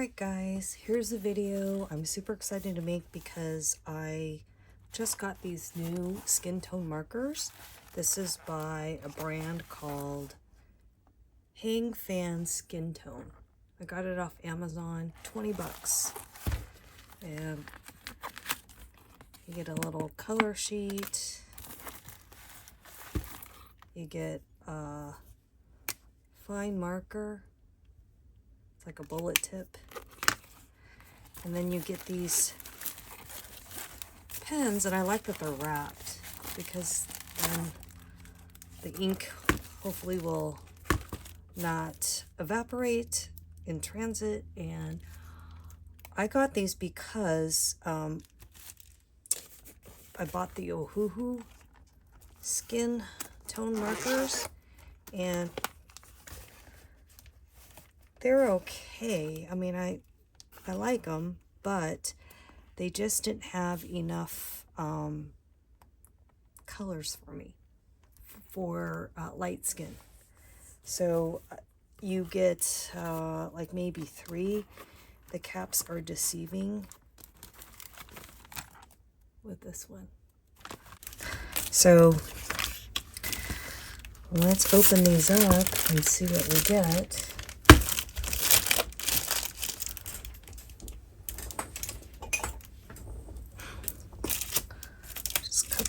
Alright guys, here's a video I'm super excited to make because I just got these new skin tone markers. This is by a brand called Hangfan Skin Tone. I got it off Amazon, 20 bucks. And you get a little color sheet. You get a fine marker. Like a bullet tip, and then you get these pens, and I like that they're wrapped because then the ink hopefully will not evaporate in transit. And I got these because I bought the Ohuhu skin tone markers, and they're okay. I mean, I like them, but they just didn't have enough colors for me for light skin. So you get like maybe 3. The caps are deceiving with this one. So let's open these up and see what we get.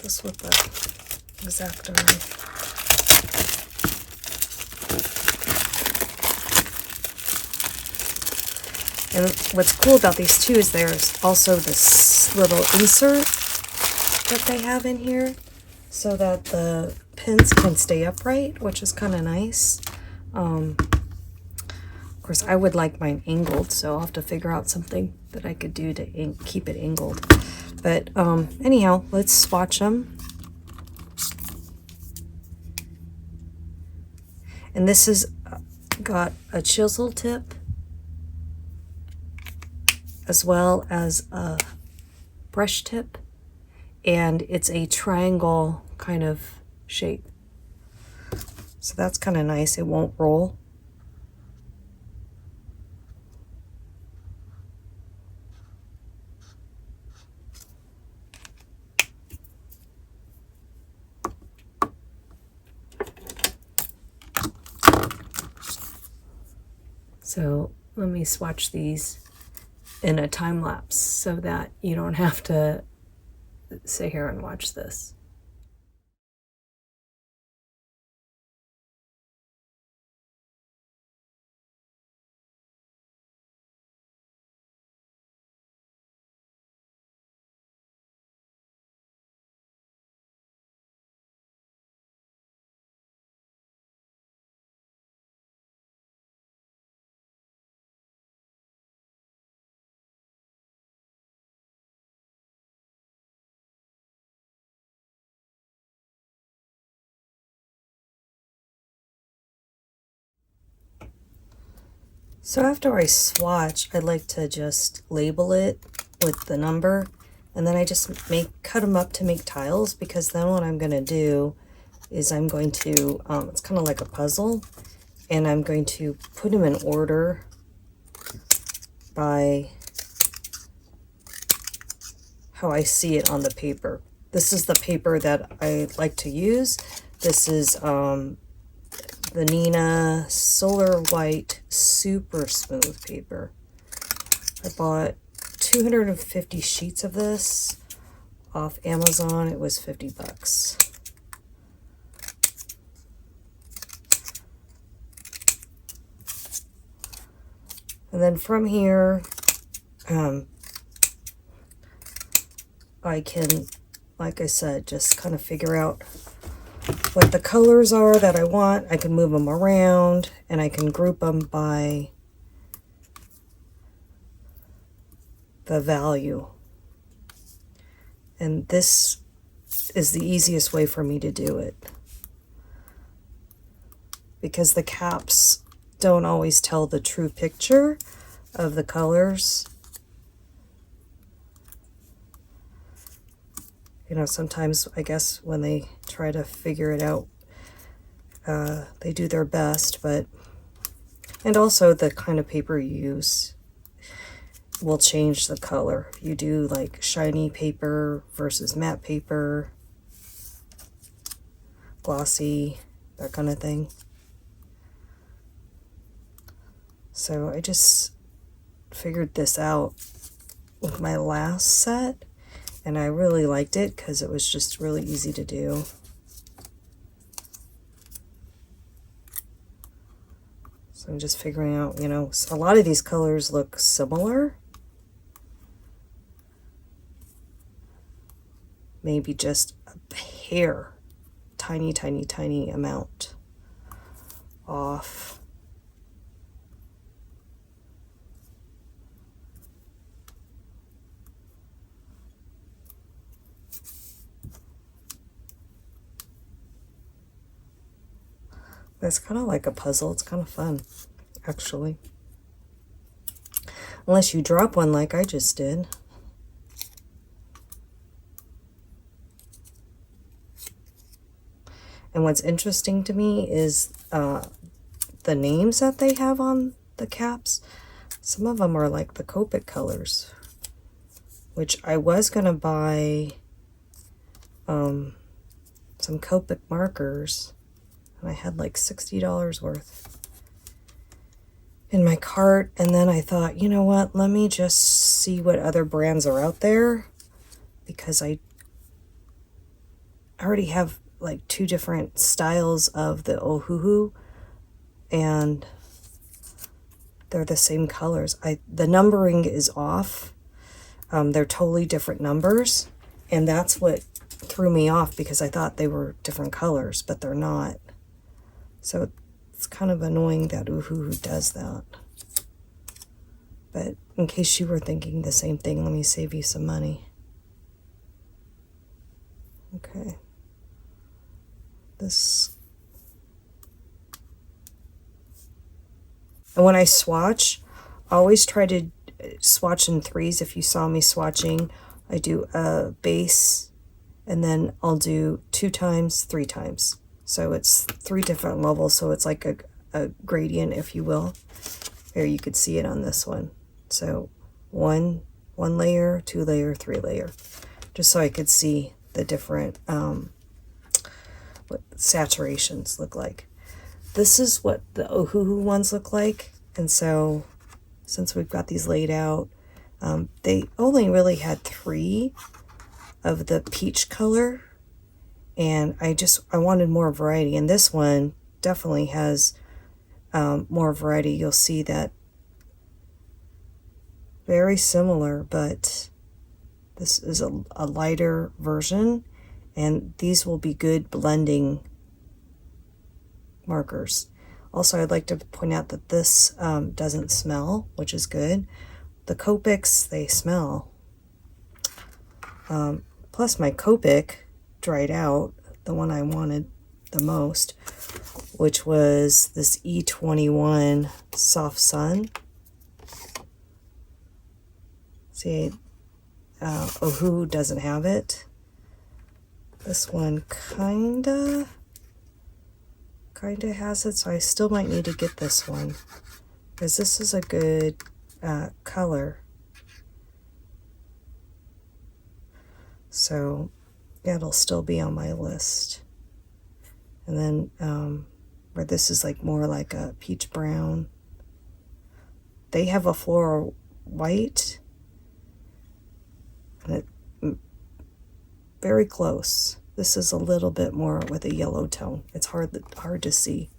This with the X-Acto knife. And what's cool about these too is there's also this little insert that they have in here so that the pins can stay upright, which is kind of nice. Of course, I would like mine angled, so I'll have to figure out something that I could do to keep it angled. But anyhow, let's swatch them. And this has got a chisel tip as well as a brush tip, and it's a triangle kind of shape. So that's kind of nice. It won't roll. So let me swatch these in a time lapse so that you don't have to sit here and watch this. So after I swatch, I like to just label it with the number, and then I just cut them up to make tiles, because then what I'm going to do is I'm going to, it's kind of like a puzzle, and I'm going to put them in order by how I see it on the paper. This is the paper that I like to use. This is the Nina Solar White Super Smooth paper. I bought 250 sheets of this off Amazon. It was 50 bucks. And then from here, I can, like I said, just kind of figure out what the colors are that I want. I can move them around, and I can group them by the value. And this is the easiest way for me to do it, because the caps don't always tell the true picture of the colors. You know, sometimes I guess when they try to figure it out, they do their best, but, and also the kind of paper you use. will change the color. You do like shiny paper versus matte paper, glossy, that kind of thing. So I just figured this out with my last set, and I really liked it because it was just really easy to do. So I'm just figuring out, you know, a lot of these colors look similar. Maybe just a hair, tiny, tiny, tiny amount off. It's kind of like a puzzle. It's kind of fun, actually. Unless you drop one like I just did. And what's interesting to me is the names that they have on the caps. Some of them are like the Copic colors, which I was going to buy some Copic markers. I had like $60 worth in my cart, and then I thought, you know what, let me just see what other brands are out there, because I already have like 2 different styles of the Ohuhu, and they're the same colors. The numbering is off. They're totally different numbers, and that's what threw me off, because I thought they were different colors, but they're not. So it's kind of annoying that Ohuhu does that. But in case you were thinking the same thing, let me save you some money. Okay. This. And when I swatch, I always try to swatch in 3s. If you saw me swatching, I do a base, and then I'll do 2 times, 3 times. So it's 3 different levels, so it's like a gradient, if you will. Here, you could see it on this one. So one layer, 2 layer, 3 layer, just so I could see the different what saturations look like. This is what the Ohuhu ones look like, and so since we've got these laid out, they only really had 3 of the peach color. And I wanted more variety, and this one definitely has more variety. You'll see that very similar, but this is a lighter version, and these will be good blending markers. Also, I'd like to point out that this doesn't smell, which is good. The Copics, they smell. Plus my Copic dried out, the one I wanted the most, which was this E21 Soft Sun. See, Ohuhu doesn't have it. This one kinda has it, so I still might need to get this one, because this is a good color. So yeah, it'll still be on my list. And then where this is like more like a peach brown, they have a floral white, and it very close. This is a little bit more with a yellow tone. It's hard to see.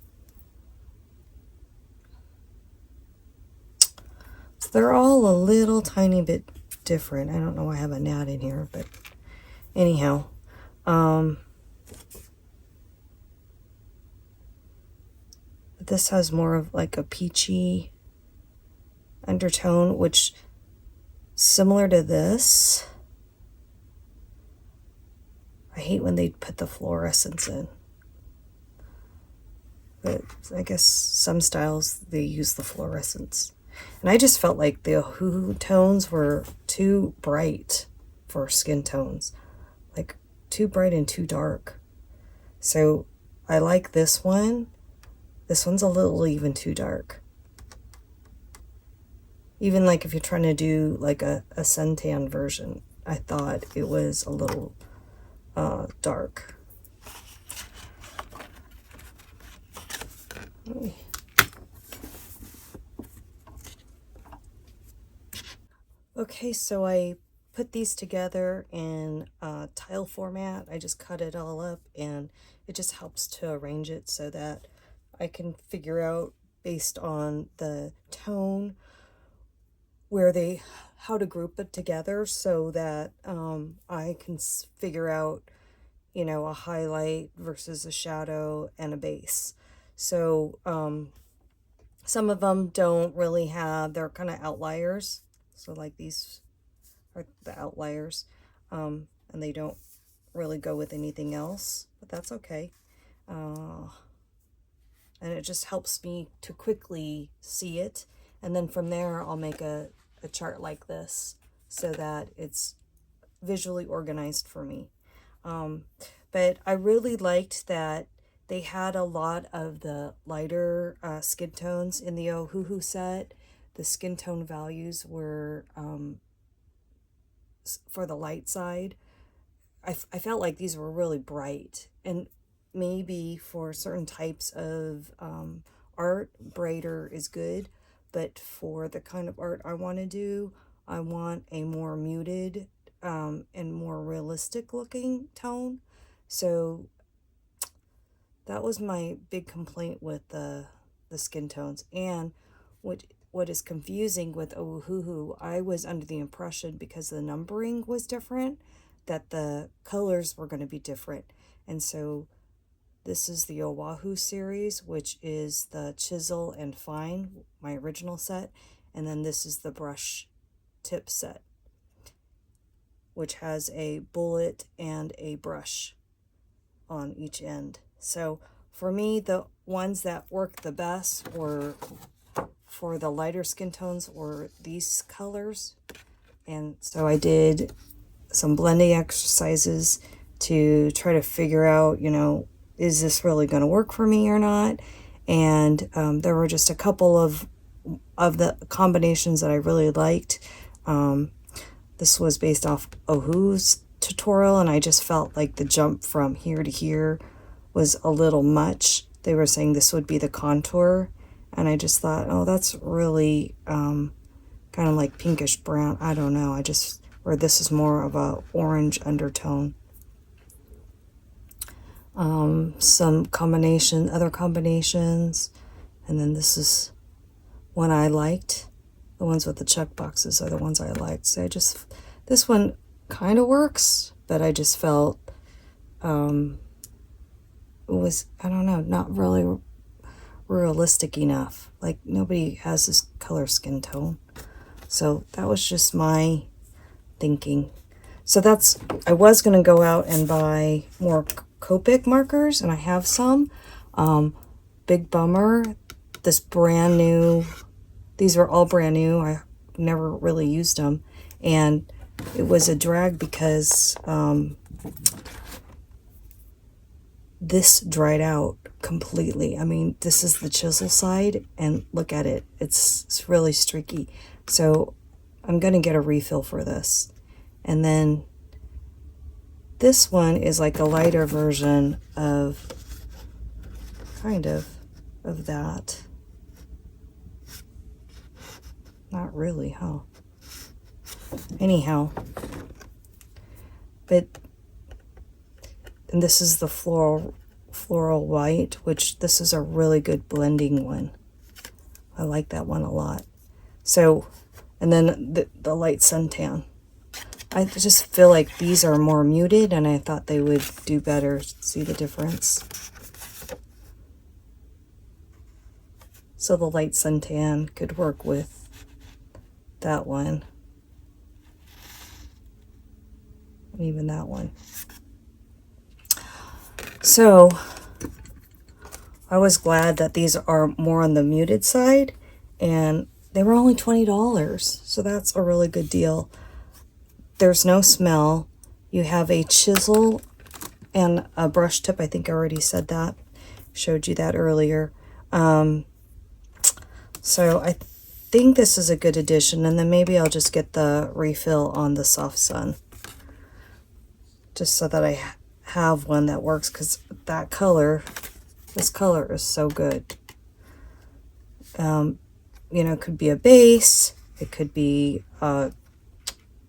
So they're all a little tiny bit different. I don't know why I have a gnat in here, but anyhow. This has more of like a peachy undertone, which similar to this. I hate when they put the fluorescence in, but I guess some styles they use the fluorescence. And I just felt like the Ohuhu tones were too bright for skin tones, like too bright and too dark. So I like this one. This one's a little even too dark. Even like if you're trying to do like a suntan version, I thought it was a little dark. Okay, so I put these together in tile format. I just cut it all up, and it just helps to arrange it so that I can figure out, based on the tone, how to group it together, so that I can figure out, you know, a highlight versus a shadow and a base. So some of them don't really have, they're kind of outliers. So like these are the outliers, and they don't really go with anything else, but that's okay. And it just helps me to quickly see it. And then from there, I'll make a chart like this so that it's visually organized for me. But I really liked that they had a lot of the lighter skin tones in the Ohuhu set. The skin tone values were for the light side. I felt like these were really bright, and maybe for certain types of art, brighter is good, but for the kind of art I want to do, I want a more muted and more realistic looking tone. So that was my big complaint with the skin tones. And what is confusing with Ohuhu, I was under the impression, because the numbering was different, that the colors were going to be different. And so this is the Ohuhu series, which is the chisel and fine, my original set. And then this is the brush tip set, which has a bullet and a brush on each end. So for me, the ones that worked the best were, for the lighter skin tones, were these colors. And so I did some blending exercises to try to figure out, you know, is this really going to work for me or not? And there were just a couple of the combinations that I really liked. This was based off Ohuhu's tutorial, and I just felt like the jump from here to here was a little much. They were saying this would be the contour, and I just thought, oh, that's really kind of like pinkish brown. I don't know. Or this is more of a orange undertone. Some other combinations, and then this is one I liked. The ones with the check boxes are the ones I liked. So this one kind of works, but I just felt it was, I don't know, not really realistic enough. Like, nobody has this color skin tone. So that was just my thinking. So I was going to go out and buy more Copic markers, and I have some. Big bummer. This brand new, these were all brand new. I never really used them. And it was a drag because this dried out completely. I mean, this is the chisel side, and look at it. It's really streaky. So I'm going to get a refill for this. And then this one is like a lighter version of that. Not really, huh? Anyhow. But and this is the floral white, which this is a really good blending one. I like that one a lot. So, and then the light suntan. I just feel like these are more muted, and I thought they would do better. See the difference? So the light suntan could work with that one. And even that one. So I was glad that these are more on the muted side, and they were only $20. So that's a really good deal. There's no smell. You have a chisel and a brush tip. I think I already said that. Showed you that earlier. So I think this is a good addition, and then maybe I'll just get the refill on the Soft Sun, just so that I have one that works, because that color, this color is so good. You know, it could be a base, it could be a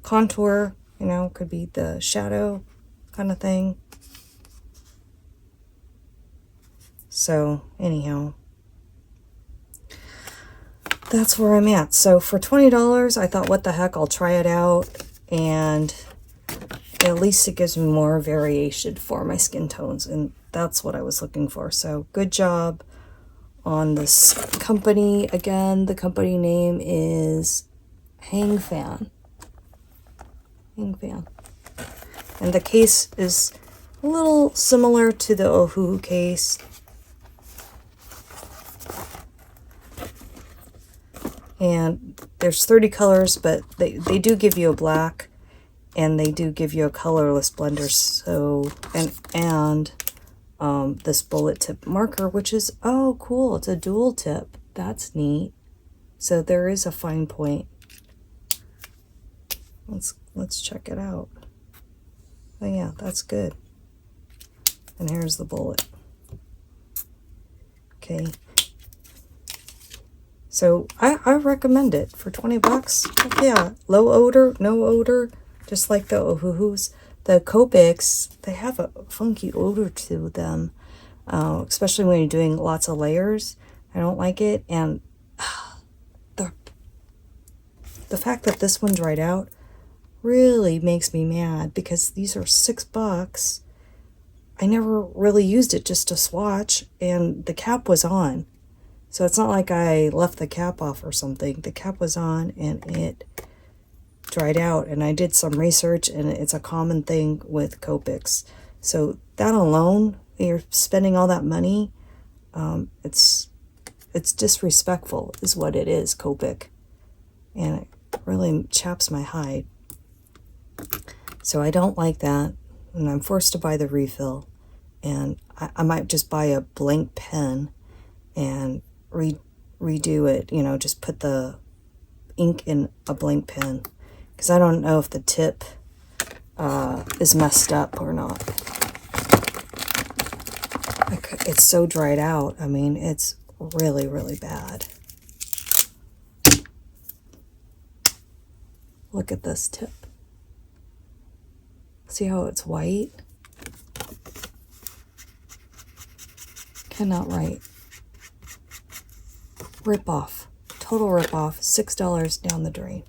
contour, you know, it could be the shadow kind of thing. So anyhow, that's where I'm at. So for $20, I thought, what the heck, I'll try it out, and at least it gives me more variation for my skin tones, and that's what I was looking for. So good job on this company. Again, the company name is Hangfan. Hangfan. And the case is a little similar to the Ohuhu case. And there's 30 colors, but they do give you a black, and they do give you a colorless blender. So, and this bullet tip marker, which is, oh cool, it's a dual tip. That's neat. So there is a fine point. Let's check it out. Oh yeah, that's good. And here's the bullet. Okay. So I recommend it for 20 bucks. Heck yeah, low odor, no odor, just like the Ohuhus. The Copics, they have a funky odor to them, especially when you're doing lots of layers. I don't like it, and the fact that this one dried out really makes me mad, because these are $6. I never really used it, just to swatch, and the cap was on. So it's not like I left the cap off or something. The cap was on and it dried out, and I did some research, and it's a common thing with Copics. So that alone, you're spending all that money, it's disrespectful is what it is, Copic. And it really chaps my hide. So I don't like that, and I'm forced to buy the refill. And I might just buy a blank pen and redo it, you know, just put the ink in a blank pen, because I don't know if the tip is messed up or not. It's so dried out. I mean, it's really, really bad. Look at this tip. See how it's white? Cannot write. Rip off. Total rip off. $6 down the drain.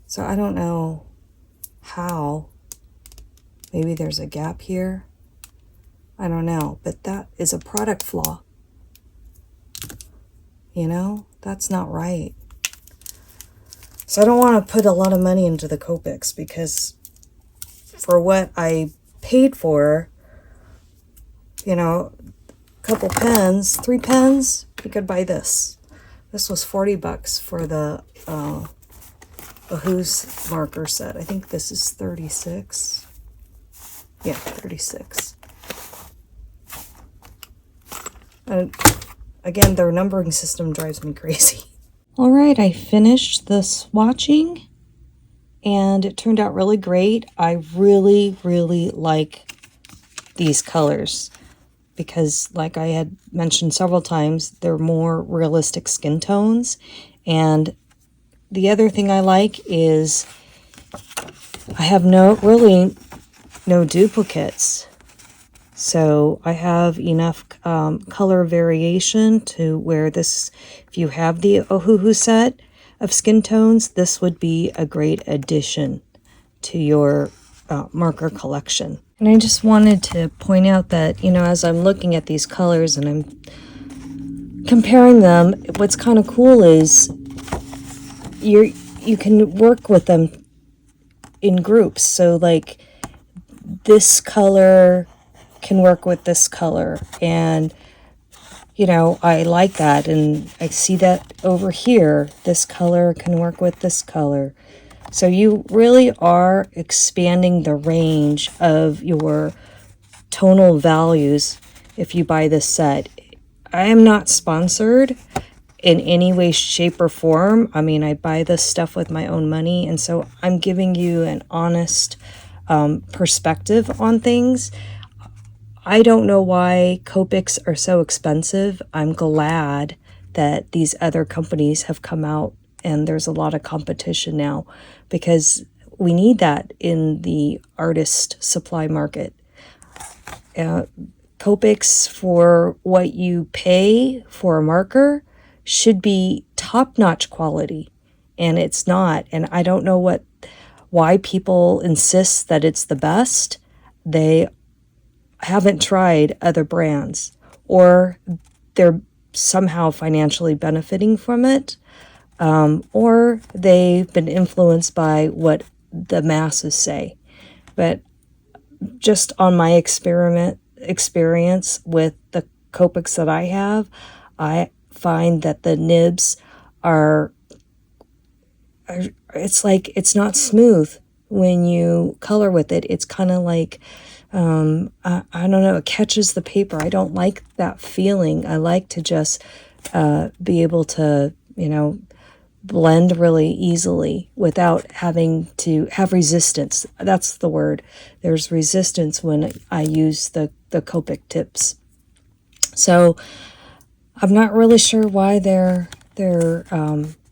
So I don't know how. Maybe there's a gap here. I don't know. But that is a product flaw. You know? That's not right. So I don't want to put a lot of money into the Copics, because for what I paid for, you know, a couple pens, 3 pens, you could buy this. This was 40 bucks for the Ohuhu's marker set. I think this is 36. Yeah, 36. And again, their numbering system drives me crazy. All right, I finished the swatching, and it turned out really great. I really, really like these colors, because like I had mentioned several times, they're more realistic skin tones. And the other thing I like is I have no duplicates. So I have enough color variation to where this, if you have the Ohuhu set of skin tones, this would be a great addition to your marker collection. And I just wanted to point out that, you know, as I'm looking at these colors and I'm comparing them, what's kind of cool is you can work with them in groups. So like this color can work with this color, and you know, I like that, and I see that over here, this color can work with this color. So you really are expanding the range of your tonal values if you buy this set. I am not sponsored, in any way, shape, or form. I mean, I buy this stuff with my own money, and so I'm giving you an honest perspective on things. I don't know why Copics are so expensive. I'm glad that these other companies have come out and there's a lot of competition now, because we need that in the artist supply market. Copics, for what you pay for a marker, should be top-notch quality, and it's not. And I don't know why people insist that it's the best. They haven't tried other brands, or they're somehow financially benefiting from it, or they've been influenced by what the masses say. But just on my experience with the Copics that I have, I find that the nibs are it's like, it's not smooth when you color with it. It's kind of like, I don't know, it catches the paper. I don't like that feeling. I like to just be able to, blend really easily without having to have resistance. That's the word. There's resistance when I use the Copic tips. So I'm not really sure why they're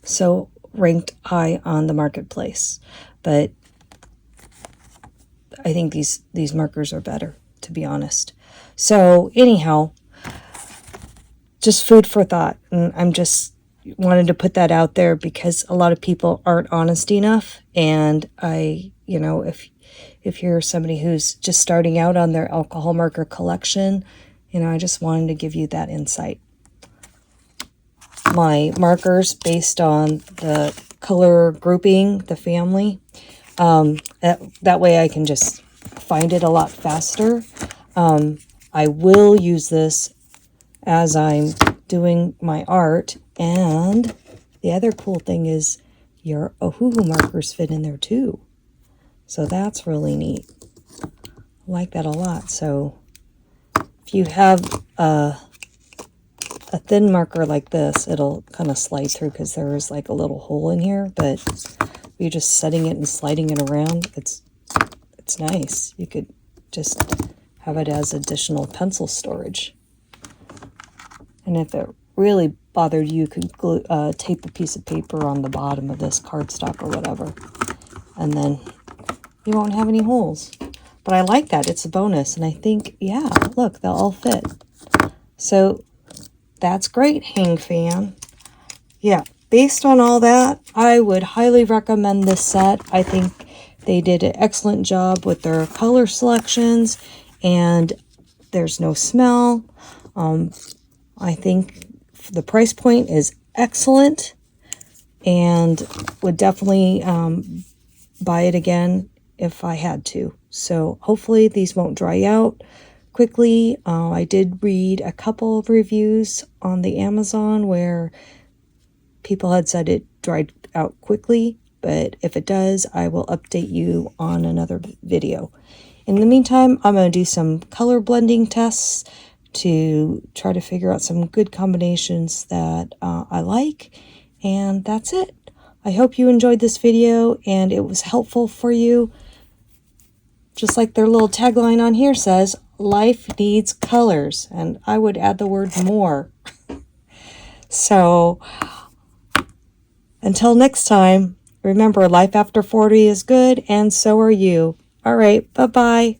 so ranked high on the marketplace, but I think these markers are better, to be honest. So anyhow, just food for thought. And I'm just wanted to put that out there because a lot of people aren't honest enough. And if you're somebody who's just starting out on their alcohol marker collection, I just wanted to give you that insight. My markers based on the color grouping, the family, that way I can just find it a lot faster. I will use this as I'm doing my art, and the other cool thing is your Ohuhu markers fit in there too. So that's really neat. I like that a lot. So if you have a thin marker like this, it'll kind of slide through because there is like a little hole in here, but you're just setting it and sliding it around. It's nice. You could just have it as additional pencil storage. And if it really bothered you, you could glue, tape a piece of paper on the bottom of this cardstock or whatever, and then you won't have any holes. But I like that. It's a bonus. And I think, yeah, look, they'll all fit. So that's great, Hangfan. Yeah, based on all that, I would highly recommend this set. I think they did an excellent job with their color selections, and there's no smell. I think the price point is excellent, and would definitely buy it again if I had to. So hopefully these won't dry out quickly. I did read a couple of reviews on the Amazon where people had said it dried out quickly, but if it does, I will update you on another video. In the meantime, I'm going to do some color blending tests to try to figure out some good combinations that I like, and that's it. I hope you enjoyed this video and it was helpful for you. Just like their little tagline on here says, life needs colors, and I would add the word more. So until next time, remember, life after 40 is good, and so are you. All right, bye-bye.